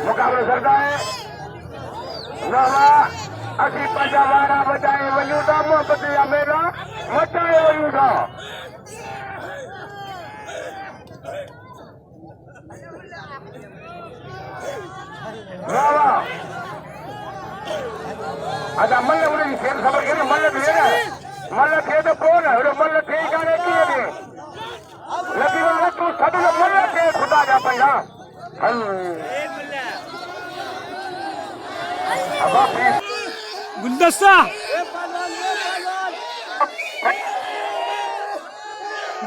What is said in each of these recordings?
मुकाबलो करता है नवा असी पंजावारा बचाए वजू था मोहब्बत या मेरा मचाए वजू था नवा अदा मल्ल उन्हें खेल खबर के मल्ल भी है मल्ल थे तो कौन है मल्ल थे गाने किए थे लेकिन वो तू सभी मल्ल थे खुदा जा पैसा गुलदस्ता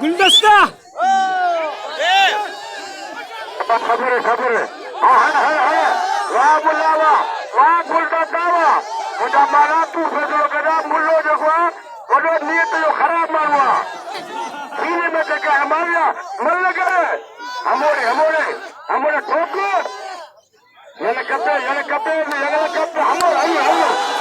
गुलदस्ता खबर खबर है वाह बुलावा वाह गुलदस्तावा मुझा मारा तू फैसलो करा मुल्लो जो को वो नियत जो खराब मारवा सीने में देखा हमारा मल्ल करे हमोरे हमोरे हमोरे ठोको ये कपड़े हमोरे हमोरे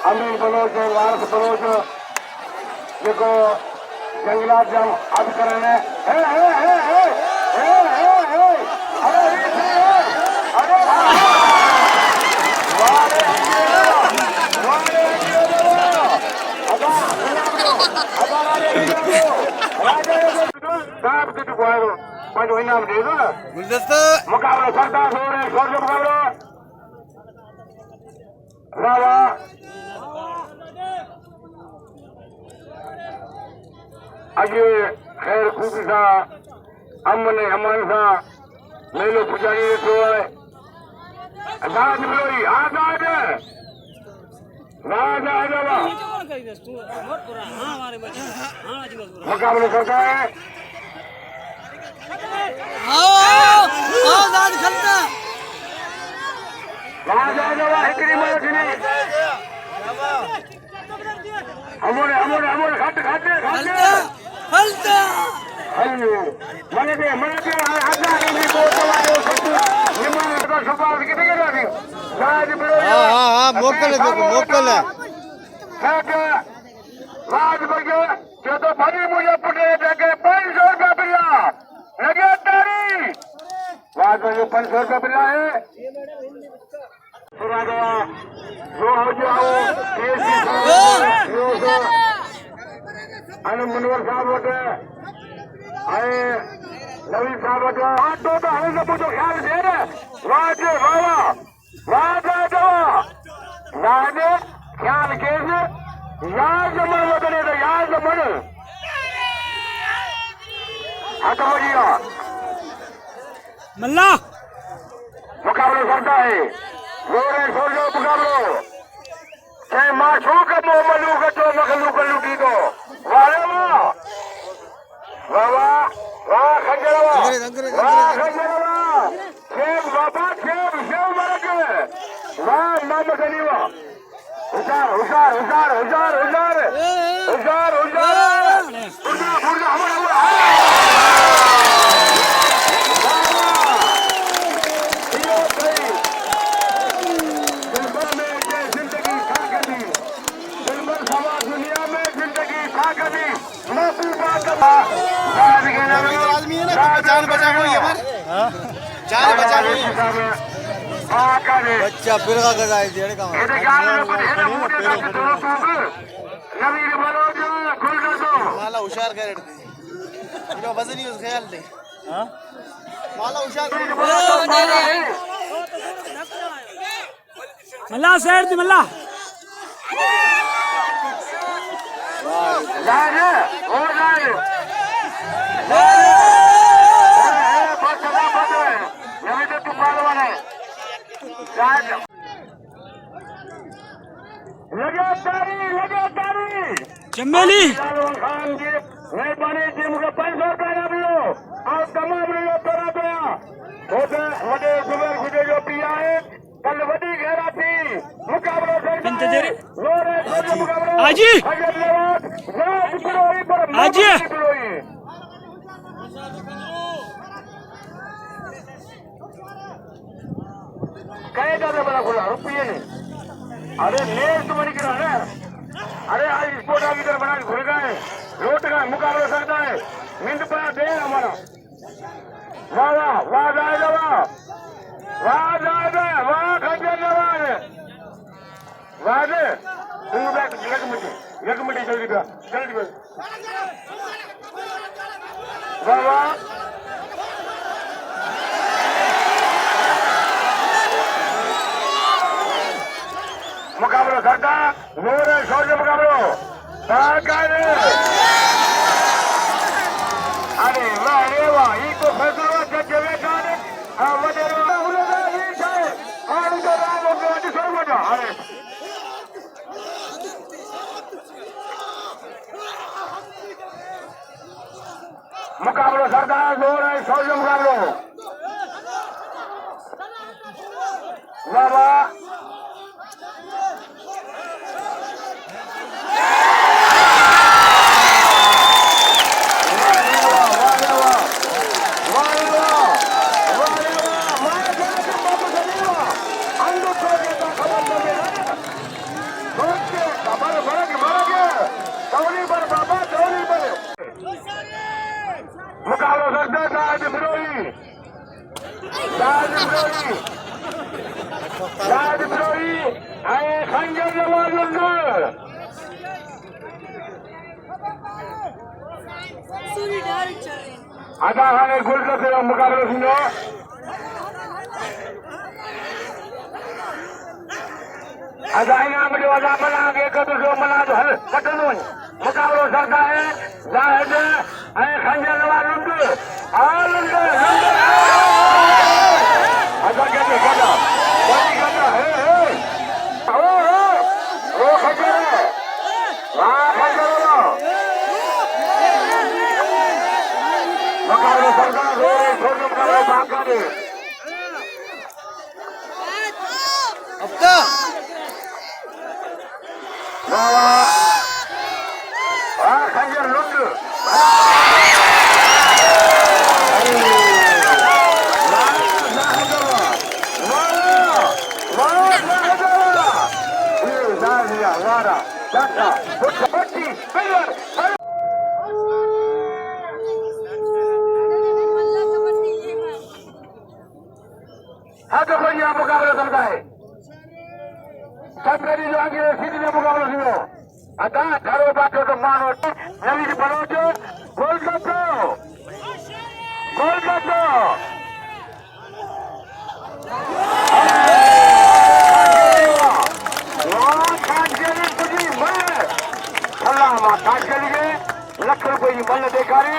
अमीर बलोच वारस बलोच जो जंगलात जम अब करने इनाम देगा मुकाबला सरदार हो रहे मुकाबला रावा अॼु ख़ैर ख़ूबी सां अमन अमान सां मेलो पुॼाणी वेठो आहे आज़ाद मिलोई आज़ाद मुकाबलो करता है हमोरे हमोरे हमोरे घट घट हल्दा हल्लो मने के आजा नहीं बोलवायो सब निमन का सुपार किथे के रही राज बरो हां मोकल है राज बरो जो तो भरी मुझे पुटे देके 500 रुपया बिल्ला लगे तारी राज बरो 500 रुपया बिल्ला है सुरागवा जो हो जाओ केसी अनु मनोहर साहब वटे आए नवी साहब जो तो हमें सब जो ख्याल दे रहे वाजे वावा वाजे दवा वाजे ख्याल केस यार जमन वतने तो यार जमन आता बढ़िया मल्ला मुकाबला करता है रोरे सोलो मुकाबलो चाहे माशू का मोमलू का जो मखलू का लूटी दो वाले वाह वाह वाह खंजरवा वाह खंजरवा खेब बाबा खेब शेव मरके वाह नाम कनीवा हुशार हुशार हुशार हुशार हुशार हुशार हुशार बुर्जा बुर्जा हमारा जान बचा हुई है जान बचा हुई है बच्चा फिर का गजाए जेड़े का माला होशियार कर दे इनो वजन ही उस ख्याल दे हां माला होशियार मल्ला साइड दी मल्ला जाए और जाए चमेली खान जी मेहरबानी जी मुझे 500 रुपया मिलो और तमाम लोग तोड़ा गया होते वडे सुबह खुदे जो पिया है कल वडी घेरा थी मुकाबला बिनते तेरे मुकाबला आजी आजी कहे जाते बड़ा खुला रुपये नहीं अरे नेक्स्ट मनी करा है अरे आज स्पोर्ट की तरफ बना घुर गए लौट गए मुकाबला करता है मिनट पर दे हमारा वाह वाह वाह जाएगा वाह जाएगा वाह खंजर नवाज वाह दे तुम बैठ एक मिनट जल्दी वाह वाह मुकाबला करता मोरे सोचे मुकाबलो अरे वाह ये तो फैसला जज जाने अरे मुकाबलो करता मोरे सोचे मुकाबलो वाह मुकाबला करता शायद बिरोही खंजर जवान आधा खाने गुल से मुकाबला सुनो आधा इनाम जो आधा बना के कदू मना जो है कटनो मुकाबला करता है जाहिद खंजर जवान आधा कहते कहता है ओ खंजर वाह खंजर मुकाबला करता है छोटे मुकाबला बाका दे हफ्ता वाह खंजर लुंड हाँ तो कोई यहाँ मुकाबला करता है सब मेरी जो आगे सीधी ने मुकाबला सुनो अता घरों बातों तो मानो नवी की बनो जो गोल करते हो Kolkata. लख रुपये की मल देखारी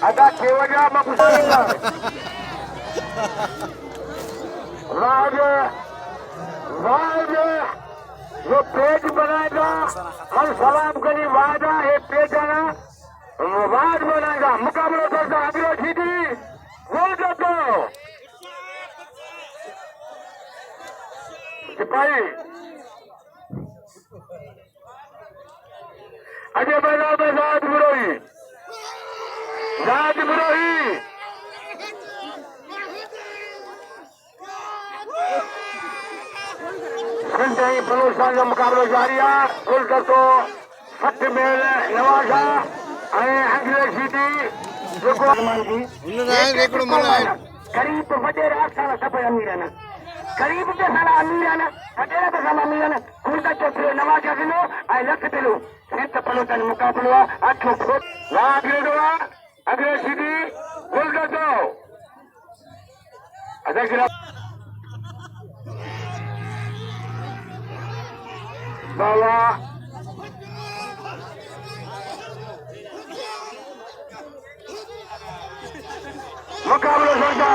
अदा केवजा राज राज ये पेज बनाएगा हम सलाम करी वादा ये पेज आना वाद बनाएगा मुकाबला करता अगले सीधी बोल जाता सिपाही अजय मैदान में राज विरोही सिंचाई प्रमोशन का मुकाबला जारी है कोलकाता सत्यमेल नवाजा अंग्रेज सीटी करीब वॾे राज सां सभु अमीर आहिनि करीब ते सारा अमीर आहिनि वॾे ते सारा अमीर आहिनि कोलकाता पियो नवाजा किलो ऐं लख किलो हित पलोटन मुकाबलो आहे अठो खोट अंग्रेज सीटी कोलकाता अध्यक्ष बाबा मुकाबला सोचा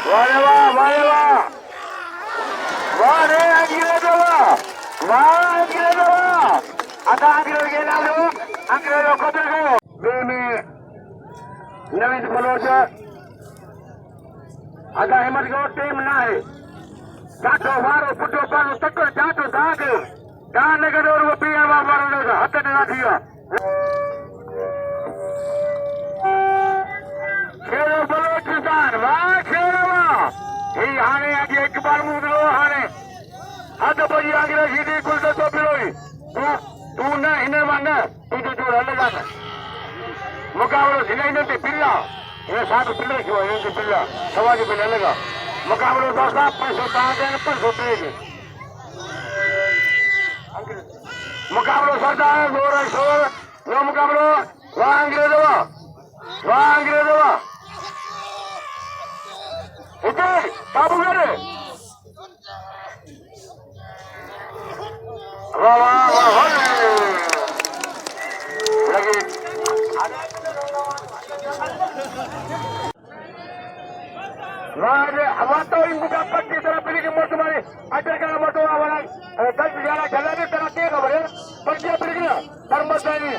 वाह वाह वाह वाह वाह रे अंग्रेज वाह अंग्रेज आता अंग्रेज गेला अंग्रेज कदर गयो बेमे नवीन बलोच अदा हिम्मत जो टीम ना है जाटो वारो पुटो पानो तको जाटो दाग दान गडोर वो पिया मारो हथ ना दिया खेलो बलोचिस्तान वाह खेलो ही हाने आज एक बार मुदलो हाने हाथ बजी आगे सीधी कोलकाता पिलोई तू ना इने माने तू तो अलग है मुकाबलो सिलाई ते पिल्ला ये साथ पिल्ला क्यों है ये पिल्ला सवा के पिल्ला लगा मुकाबलो दोस्ता 500 500 मुकाबलो सरदा है जोर है शोर नो मुकाबलो वाह अंग्रेज इधर काबू करे वाह वाह वाह लगी तो इनका 25 तरह पीली की मोट तुम्हारी अटर का मोट वाला 10 ज्यादा चला भी तरह के खबर है 25 पीली की तरमत नहीं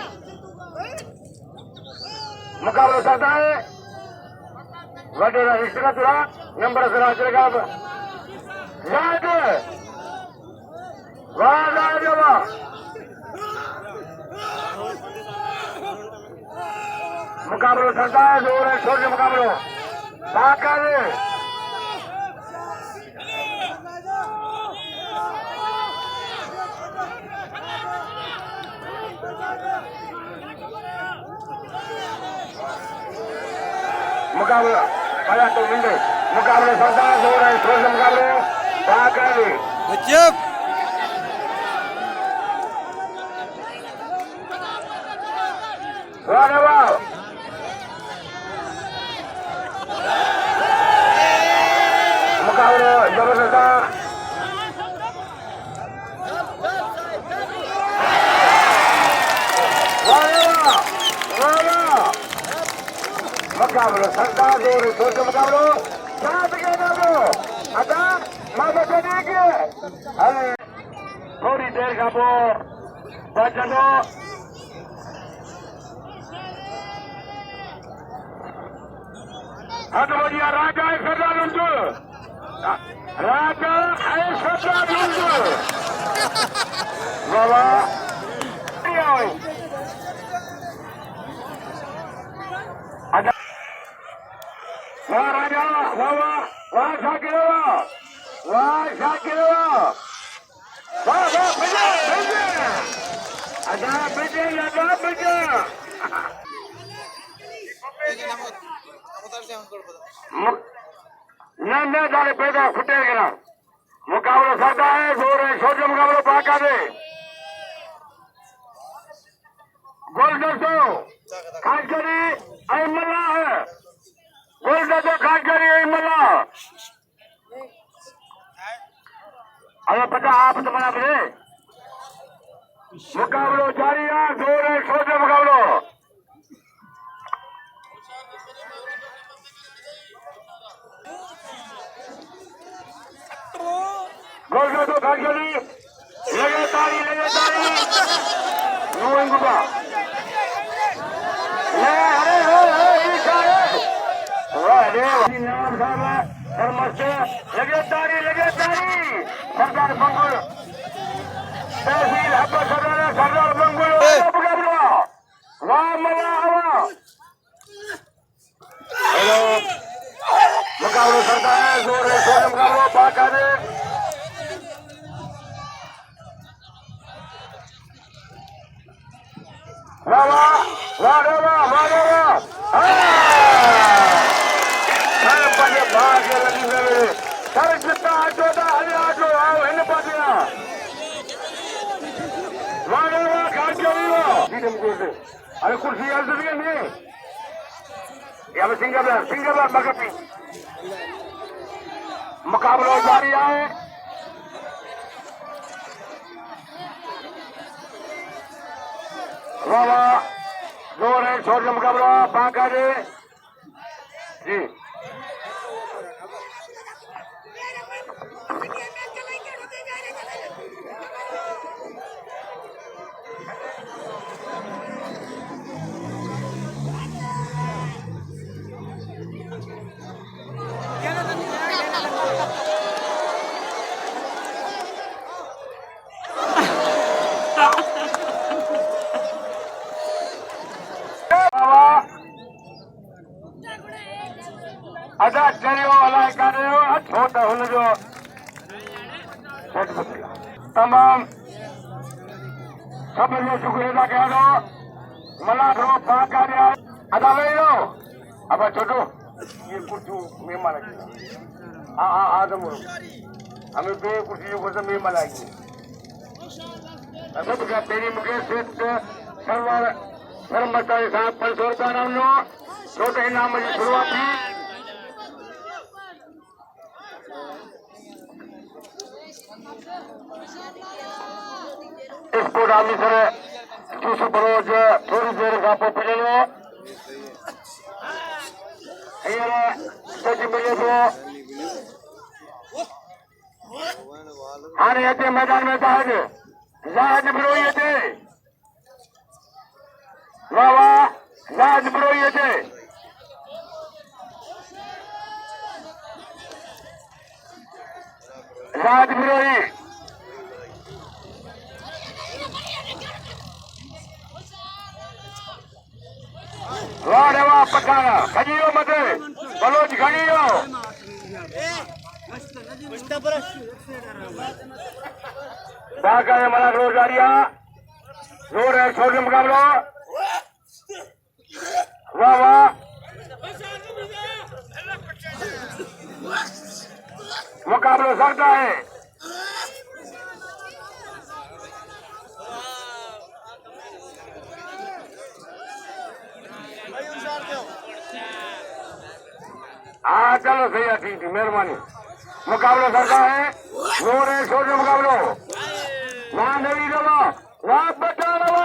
मुकाबला करता है वडेरा हिस्ट्री तुरा नंबर से चलेगा याद वाह वाह मुकाबला करता है जोर है छोटे मुकाबलो बाका मुकाबला पहला तो मिले मुकाबले सरदार जोर है छोटे मुकाबले बाका चुप वाह वाह मुकाबला जबरदस्त मुकाबलो सरदार जोर छोटे मुकाबलो साथ के नामो अदा मामा चली के अरे थोड़ी देर का वो बचनो हद बढ़िया राजा है सरदार उनको राजा है सरदार उनको बाबा वाह राजा वाह वाह शाकिर वाह बेटे आजा बेटे न दाले पैदा फुटे गिरा मुकाबला साधा है, जोर है, छोटे मुकाबला बाका दे गोल दो खास करी अहमला है, गोल दो खास करी अहमला। अरे पता आप तो मना फिरे मुकाबलो जारी है, जोर है, छोटे मुकाबलो गोल दो खास करी लगातारी नोएं गुबा नाम साहब धर्मस्थ लगातारी सरदार मंगल तहसील हब्बा सरदार मंगल मुकाबला वाह मल्ला हवा। हेलो मुकाबला सरदार है, जोर है, छोटे मुकाबला बाका दे वाह वाह वाह भाग लगी मेरे सर जितना आटो था अरे आटो आओ इन पासिया वाह खाट के अरे कुर्सी यार तो नहीं यहाँ पे सिंगल मगपी मुकाबला जारी है। वाह जोर है, छोटे मुकाबला बाका दे जी अदा चरियो अलाए करे छोटा हुन जो तमाम सब जो शुक्रिया अदा कया थो मना थो बाका दिया अदा वेही रहो अब छोटो ये कुर्सियूं महिमान अची हा आदम हमें बे कुर्सी जो घुस महिमान आई सब खां पहिरीं मूंखे सेठ सरवर सरमतारी साहब 500 रुपया ॾिनो छो त इनाम जी शुरूआत थी। स्पोर्ट ऑफिसर यूसुफ बलोच थोड़ी देर खां पोइ मिलियो हींअर सच मिले थो हाणे अचे मैदान में जहाज बिरोई अचे वाह जहाज बिरोई अचे जहाज बिरोई वाह रे वाह पठाना खड़ी हो मत बलोच खड़ी हो बाका है मना रोजारिया जोर है, छोटे मुकाबलो वाह मुकाबलो सरता है। हाँ चलो सही है, ठीक है, मेहरबानी। मुकाबला सरता है, जोर है, छोटे मुकाबलो वहां नवी दवा वहां बचा रहा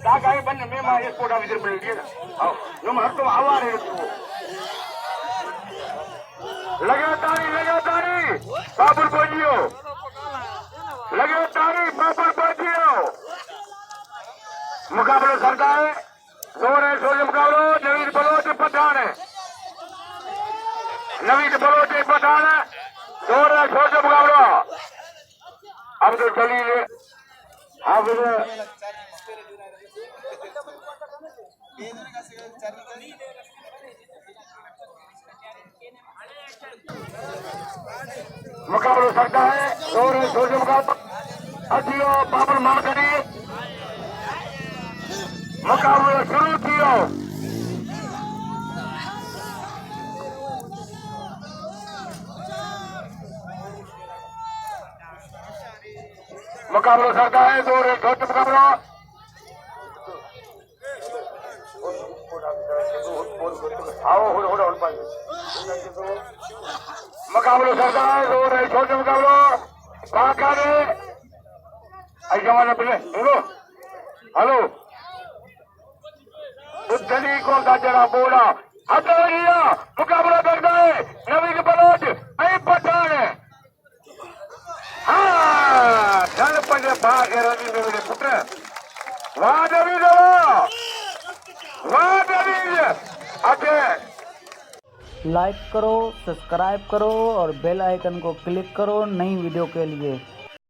लगे बन में स्पोर्ट ऑफिसर मिल गया आवार लगातारी बाबुल पहुंचियो लगातारी बाबुल पहुंचियो मुकाबला सरता है, जोर है, छोटे मुकाबलो नवीद बलोच पठान है, नवीद बलोच पठान है, जोर है, छोटे मुकाबलो अब्दुल जलील हाफिज मुकाबला सकता है और छोटे मुकाबला अजियो बाबर मार्कड़ी मुकाबला शुरू किया मुकाबला सकता है और छोटे मुकाबला मुकाबला करता है और छोटे मुकाबला काका ने ऐसा वाला पहले बोलो हेलो बुद्धनी को जरा बोला हटोरिया मुकाबला करता है नवी के बलोच नहीं पठान है हाँ चल पड़े भाग रवि मेरे पुत्र वाह नवी वाह नवी आगे लाइक करो, सब्सक्राइब करो और बेल आइकन को क्लिक करो नई वीडियो के लिए।